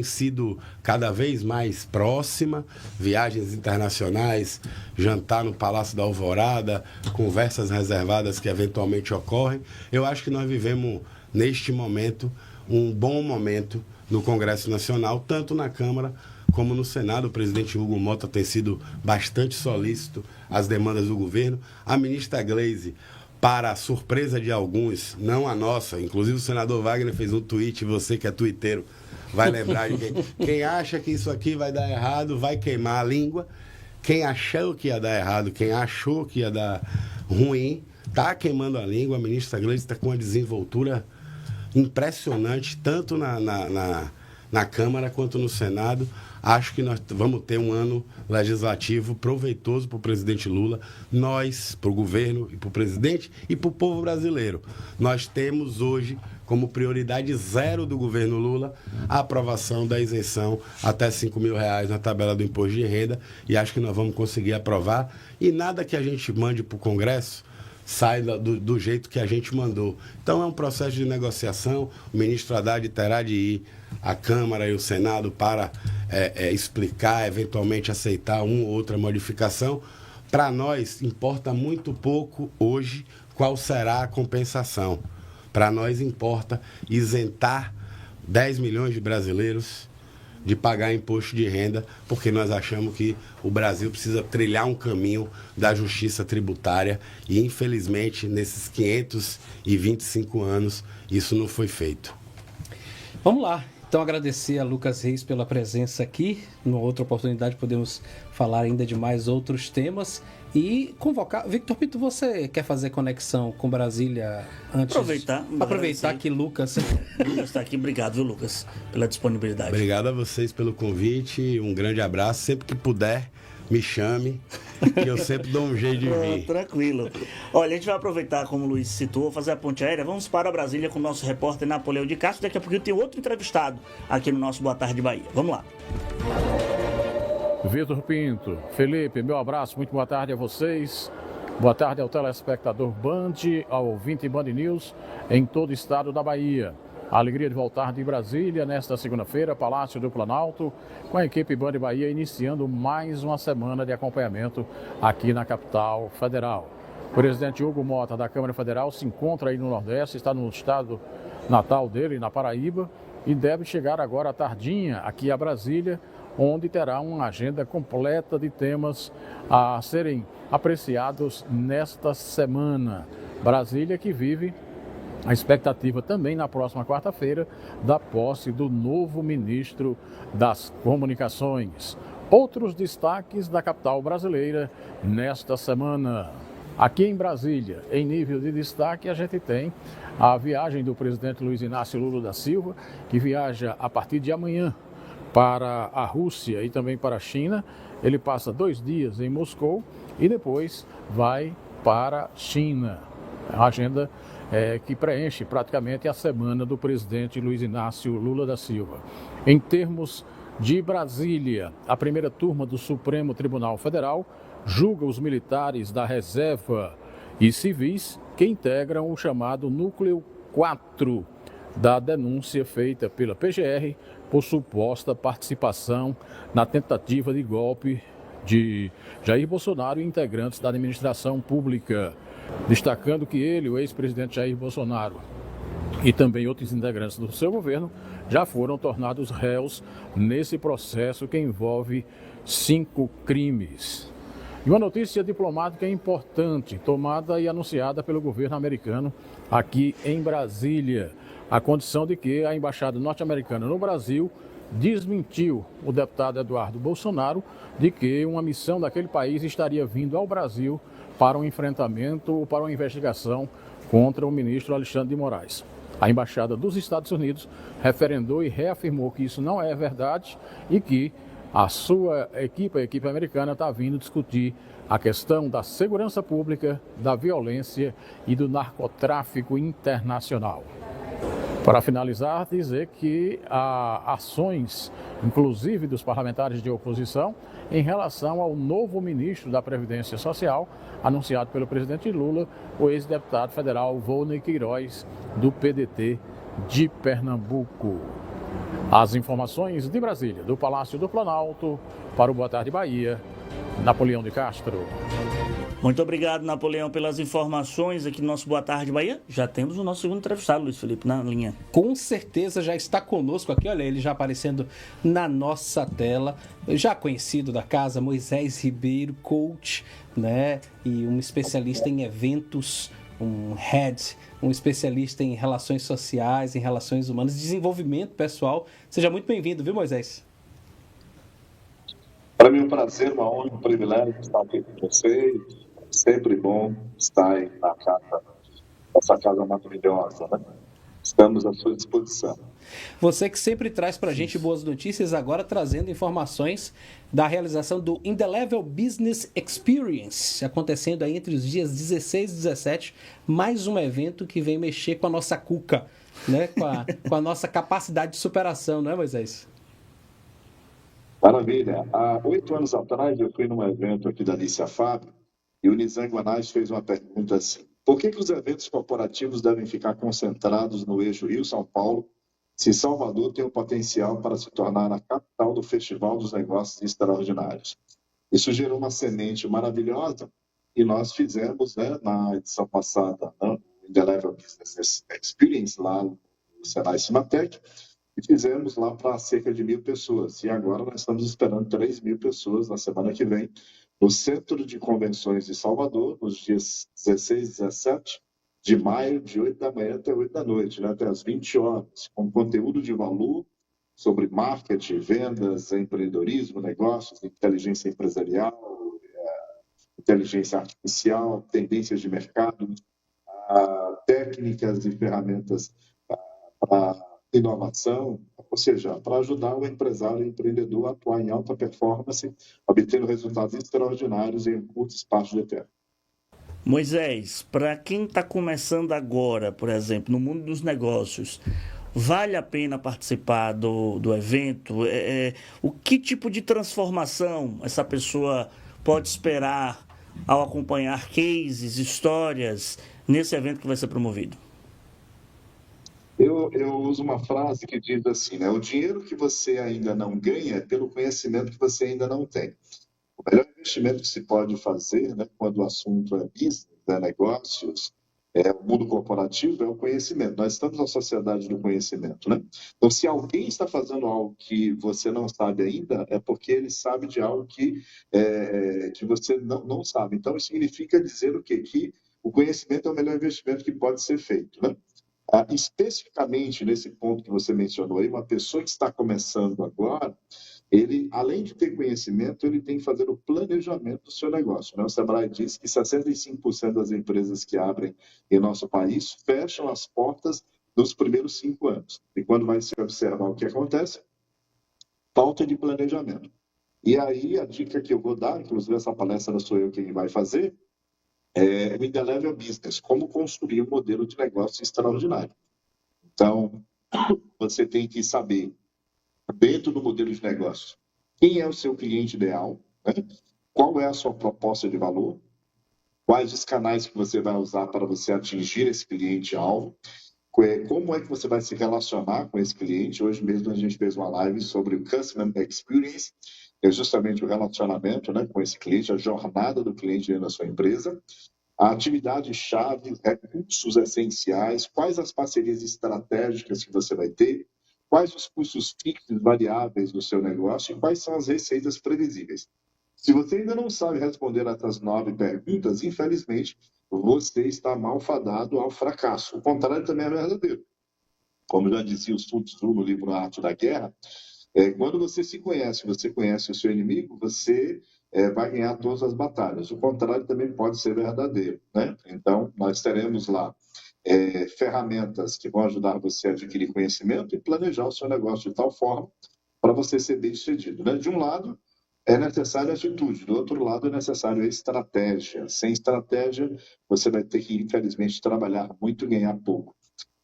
sido cada vez mais próxima. Viagens internacionais, jantar no Palácio da Alvorada, conversas reservadas que eventualmente ocorrem. Eu acho que nós vivemos, neste momento, um bom momento no Congresso Nacional, tanto na Câmara como no Senado. O presidente Hugo Mota tem sido bastante solícito às demandas do governo. A ministra Gleisi, para a surpresa de alguns, não a nossa, inclusive o senador Wagner fez um tweet, você que é tuiteiro vai lembrar de quem acha que isso aqui vai dar errado, vai queimar a língua. Quem achou que ia dar errado, quem achou que ia dar ruim, está queimando a língua. A ministra Gleisi está com uma desenvoltura impressionante, tanto na Câmara quanto no Senado. Acho que nós vamos ter um ano legislativo proveitoso para o presidente Lula, nós, para o governo e para o presidente e para o povo brasileiro. Nós temos hoje como prioridade 0 do governo Lula a aprovação da isenção até R$5.000 na tabela do imposto de renda, e acho que nós vamos conseguir aprovar, e nada que a gente mande para o Congresso sai do jeito que a gente mandou. Então é um processo de negociação. O ministro Haddad terá de ir à Câmara e ao Senado para explicar, eventualmente aceitar uma ou outra modificação. Para nós importa muito pouco hoje qual será a compensação. Para nós importa isentar 10 milhões de brasileiros de pagar imposto de renda, porque nós achamos que o Brasil precisa trilhar um caminho da justiça tributária e, infelizmente, nesses 525 anos, isso não foi feito. Vamos lá. Então, agradecer a Lucas Reis pela presença aqui. Numa outra oportunidade, podemos falar ainda de mais outros temas e convocar... Victor Pinto, você quer fazer conexão com Brasília antes? Aproveitar que Lucas está aqui. Obrigado, viu, Lucas, pela disponibilidade. Obrigado a vocês pelo convite. Um grande abraço. Sempre que puder, me chame, que eu sempre dou um jeito de vir. Tranquilo. Olha, a gente vai aproveitar, como o Luiz citou, fazer a ponte aérea. Vamos para Brasília com o nosso repórter Napoleão de Castro. Daqui a pouquinho tem outro entrevistado aqui no nosso Boa Tarde Bahia. Vamos lá. Vitor Pinto, Felipe, meu abraço, muito boa tarde a vocês. Boa tarde ao telespectador Band, ao ouvinte Band News em todo o estado da Bahia. A alegria de voltar de Brasília nesta segunda-feira, Palácio do Planalto, com a equipe Band Bahia iniciando mais uma semana de acompanhamento aqui na capital federal. O presidente Hugo Mota, da Câmara Federal, se encontra aí no Nordeste, está no estado natal dele, na Paraíba, e deve chegar agora à tardinha aqui a Brasília, onde terá uma agenda completa de temas a serem apreciados nesta semana. Brasília que vive a expectativa também na próxima quarta-feira da posse do novo ministro das Comunicações. Outros destaques da capital brasileira nesta semana. Aqui em Brasília, em nível de destaque, a gente tem a viagem do presidente Luiz Inácio Lula da Silva, que viaja a partir de amanhã para a Rússia e também para a China. Ele passa 2 dias em Moscou e depois vai para a China. A agenda que preenche praticamente a semana do presidente Luiz Inácio Lula da Silva. Em termos de Brasília, a primeira turma do Supremo Tribunal Federal julga os militares da reserva e civis que integram o chamado Núcleo 4 da denúncia feita pela PGR por suposta participação na tentativa de golpe de Jair Bolsonaro e integrantes da administração pública, destacando que ele, o ex-presidente Jair Bolsonaro, e também outros integrantes do seu governo já foram tornados réus nesse processo que envolve 5 crimes. E uma notícia diplomática importante, tomada e anunciada pelo governo americano aqui em Brasília. A condição de que a embaixada norte-americana no Brasil desmentiu o deputado Eduardo Bolsonaro de que uma missão daquele país estaria vindo ao Brasil para um enfrentamento ou para uma investigação contra o ministro Alexandre de Moraes. A embaixada dos Estados Unidos referendou e reafirmou que isso não é verdade e que a sua equipe, a equipe americana, está vindo discutir a questão da segurança pública, da violência e do narcotráfico internacional. Para finalizar, dizer que há ações, inclusive dos parlamentares de oposição, em relação ao novo ministro da Previdência Social, anunciado pelo presidente Lula, o ex-deputado federal Volney Queiroz, do PDT de Pernambuco. As informações de Brasília, do Palácio do Planalto, para o Boa Tarde Bahia, Napoleão de Castro. Muito obrigado, Napoleão, pelas informações aqui no nosso Boa Tarde Bahia. Já temos o nosso segundo entrevistado, Luiz Felipe, na linha. Com certeza já está conosco aqui, olha ele já aparecendo na nossa tela, já conhecido da casa, Moisés Ribeiro, coach, né, e um especialista em eventos, um especialista em relações sociais, em relações humanas, desenvolvimento pessoal. Seja muito bem-vindo, viu, Moisés? Para mim é um prazer, uma honra, um privilégio estar aqui com vocês. Sempre bom estar aí na casa, nossa casa maravilhosa, né? Estamos à sua disposição. Você que sempre traz para a gente boas notícias, agora trazendo informações da realização do Indelevel Business Experience, acontecendo aí entre os dias 16 e 17, mais um evento que vem mexer com a nossa cuca, né? com a nossa capacidade de superação, não é, Moisés? Maravilha. Há 8 anos atrás, eu fui num evento aqui da Alicia Fábio e o Nizam Guanais fez uma pergunta assim: por que os eventos corporativos devem ficar concentrados no eixo Rio-São Paulo, se Salvador tem o potencial para se tornar a capital do Festival dos Negócios Extraordinários? Isso gerou uma semente maravilhosa e nós fizemos, né, na edição passada, né, o Indelevel Business Experience, lá no Senai Cimatec, e fizemos lá para cerca de 1.000 pessoas. E agora nós estamos esperando 3.000 pessoas na semana que vem, no Centro de Convenções de Salvador, nos dias 16 e 17 de maio, de 8 da manhã até 8 da noite, né, até às 20 horas, com conteúdo de valor sobre marketing, vendas, empreendedorismo, negócios, inteligência empresarial, inteligência artificial, tendências de mercado, técnicas e ferramentas para inovação, ou seja, para ajudar o empresário e o empreendedor a atuar em alta performance, obtendo resultados extraordinários em um curto espaço de tempo. Moisés, para quem está começando agora, por exemplo, no mundo dos negócios, vale a pena participar do evento? O que tipo de transformação essa pessoa pode esperar ao acompanhar cases, histórias, nesse evento que vai ser promovido? Eu uso uma frase que diz assim, né? O dinheiro que você ainda não ganha é pelo conhecimento que você ainda não tem. O melhor investimento que se pode fazer, né, quando o assunto é business, né, negócios, o mundo corporativo, é o conhecimento. Nós estamos na sociedade do conhecimento, né? Então, se alguém está fazendo algo que você não sabe ainda, é porque ele sabe de algo que você não sabe. Então, isso significa dizer o quê? Que o conhecimento é o melhor investimento que pode ser feito, né? Especificamente nesse ponto que você mencionou aí, uma pessoa que está começando agora, ele, além de ter conhecimento, ele tem que fazer o planejamento do seu negócio, né? O Sebrae diz que 65% das empresas que abrem em nosso país fecham as portas nos primeiros 5 anos. E quando vai se observar o que acontece, falta de planejamento. E aí, a dica que eu vou dar, inclusive essa palestra não sou eu quem vai fazer, é o Indelevel Business, como construir um modelo de negócio extraordinário. Então, você tem que saber, dentro do modelo de negócio, quem é o seu cliente ideal, né? Qual é a sua proposta de valor, quais os canais que você vai usar para você atingir esse cliente-alvo, como é que você vai se relacionar com esse cliente. Hoje mesmo a gente fez uma live sobre o Customer Experience, que é justamente o relacionamento, né, com esse cliente, a jornada do cliente dentro da sua empresa, a atividade-chave, recursos essenciais, quais as parcerias estratégicas que você vai ter, quais os custos fixos variáveis do seu negócio e quais são as receitas previsíveis. Se você ainda não sabe responder essas 9 perguntas, infelizmente, você está mal fadado ao fracasso. O contrário também é verdadeiro. Como já dizia o Sun Tzu no livro A Arte da Guerra, quando você conhece o seu inimigo, você vai ganhar todas as batalhas. O contrário também pode ser verdadeiro, né? Então, nós teremos lá ferramentas que vão ajudar você a adquirir conhecimento e planejar o seu negócio de tal forma para você ser bem-sucedido, né? De um lado, é necessário atitude, do outro lado é necessário estratégia. Sem estratégia, você vai ter que, infelizmente, trabalhar muito e ganhar pouco.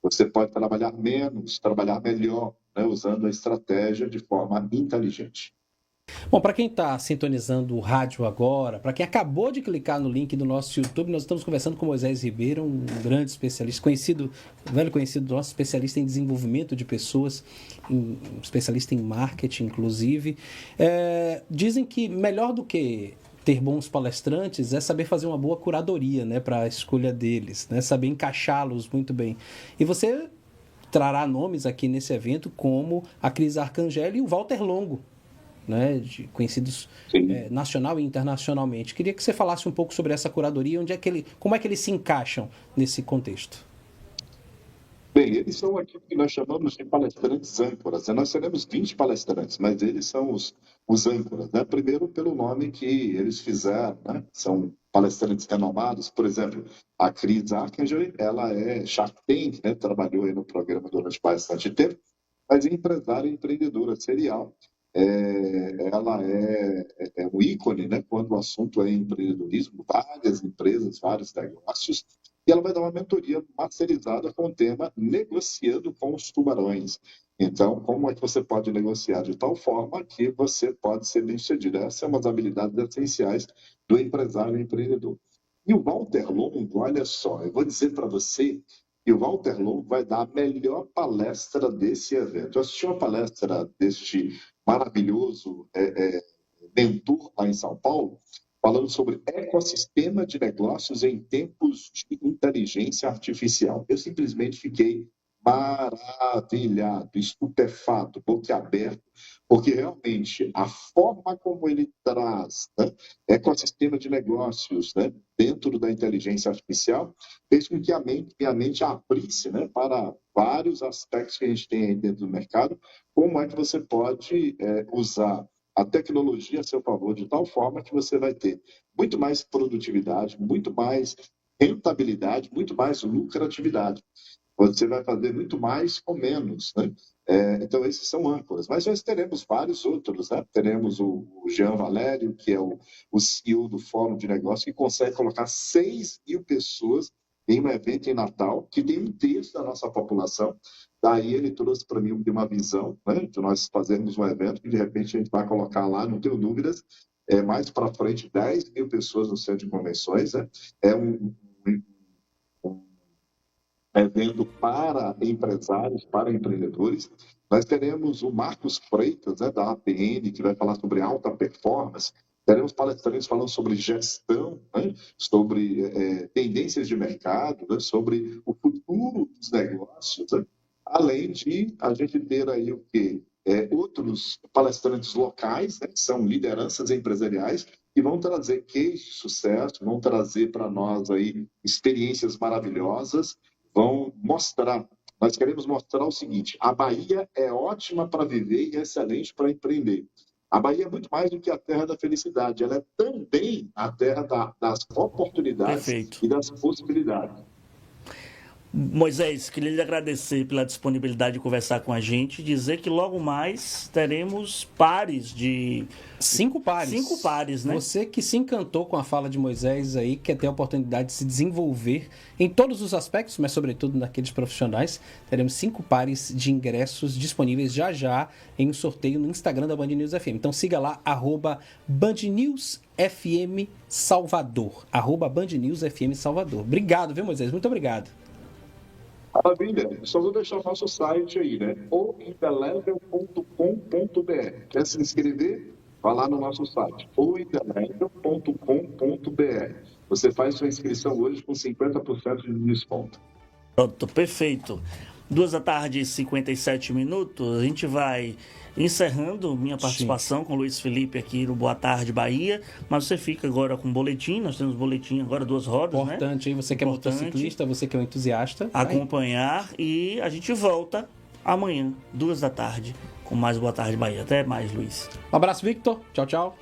Você pode trabalhar menos, trabalhar melhor, né, usando a estratégia de forma inteligente. Bom, para quem está sintonizando o rádio agora, para quem acabou de clicar no link do nosso YouTube, nós estamos conversando com Moisés Ribeiro, um grande especialista, velho conhecido nosso, especialista em desenvolvimento de pessoas, especialista em marketing, inclusive. Dizem que melhor do que ter bons palestrantes é saber fazer uma boa curadoria, né, para a escolha deles, né, saber encaixá-los muito bem. E você trará nomes aqui nesse evento como a Cris Arcangeli e o Walter Longo, né, conhecidos nacional e internacionalmente. Queria que você falasse um pouco sobre essa curadoria, como é que eles se encaixam nesse contexto. Bem, eles são aquilo que nós chamamos de palestrantes âncoras. Nós teremos 20 palestrantes, mas eles são os âncoras, né? Primeiro, pelo nome que eles fizeram, né? São palestrantes renomados. Por exemplo, a Cris Arcangeli, ela é Shark Tank, né? Trabalhou aí no programa durante bastante tempo, mas é empresária e empreendedora serial. Ela é um ícone, né, quando o assunto é empreendedorismo, várias empresas, vários negócios, e ela vai dar uma mentoria masterizada com o tema Negociando com os Tubarões. Então, como é que você pode negociar de tal forma que você pode ser bem-sucedido? Essas são umas habilidades essenciais do empresário e empreendedor. E o Walter Longo, olha só, eu vou dizer para você que o Walter Longo vai dar a melhor palestra desse evento. Eu assisti uma palestra deste maravilhoso mentor lá em São Paulo, falando sobre ecossistema de negócios em tempos de inteligência artificial. Eu simplesmente fiquei maravilhado, estupefato, boquiaberto, porque realmente a forma como ele traz, né, ecossistema de negócios, né, dentro da inteligência artificial fez com que minha mente abrisse, né, para vários aspectos que a gente tem aí dentro do mercado, como é que você pode usar a tecnologia a seu favor de tal forma que você vai ter muito mais produtividade, muito mais rentabilidade, muito mais lucratividade. Você vai fazer muito mais com menos, né? Então, esses são âncoras. Mas nós teremos vários outros, né? Teremos o Jean Valério, que é o CEO do Fórum de Negócios, que consegue colocar 6.000 pessoas em um evento em Natal, que tem 1/3 da nossa população. Daí ele trouxe para mim uma visão, né, de nós fazermos um evento que, de repente, a gente vai colocar lá, não tenho dúvidas, mais para frente, 10.000 pessoas no centro de convenções. Né? É um evento para empresários, para empreendedores. Nós teremos o Marcos Freitas, né, da APN, que vai falar sobre alta performance. Teremos palestrantes falando sobre gestão, né, sobre tendências de mercado, né, sobre o futuro dos negócios, né? Além de a gente ter aí o quê? Outros palestrantes locais, né, que são lideranças empresariais, que vão trazer cases de sucesso, vão trazer para nós aí experiências maravilhosas, vão mostrar Nós queremos mostrar o seguinte: a Bahia é ótima para viver e excelente para empreender. A Bahia é muito mais do que a terra da felicidade, ela é também a terra das oportunidades Perfeito. e das possibilidades. Moisés, queria lhe agradecer pela disponibilidade de conversar com a gente, dizer que logo mais teremos pares de... 5 pares. 5 pares, né? Você que se encantou com a fala de Moisés aí, quer ter a oportunidade de se desenvolver em todos os aspectos, mas sobretudo naqueles profissionais, teremos 5 pares de ingressos disponíveis já em um sorteio no Instagram da Band News FM. Então siga lá, @BandNewsFMSalvador. @BandNewsFMSalvador. Obrigado, viu, Moisés? Muito obrigado. Maravilha, só vou deixar o nosso site aí, né? oindelevel.com.br. Quer se inscrever? Vá lá no nosso site, oindelevel.com.br. Você faz sua inscrição hoje com 50% de desconto. Pronto, perfeito. 2h57. A gente vai encerrando minha participação com o Luiz Felipe aqui no Boa Tarde Bahia, mas você fica agora com o boletim, nós temos boletim agora, 2 rodas, Importante, hein? Você que é motociclista, você que é um entusiasta. Acompanhar e a gente volta amanhã, 2h, com mais Boa Tarde Bahia. Até mais, Luiz. Um abraço, Victor. Tchau, tchau.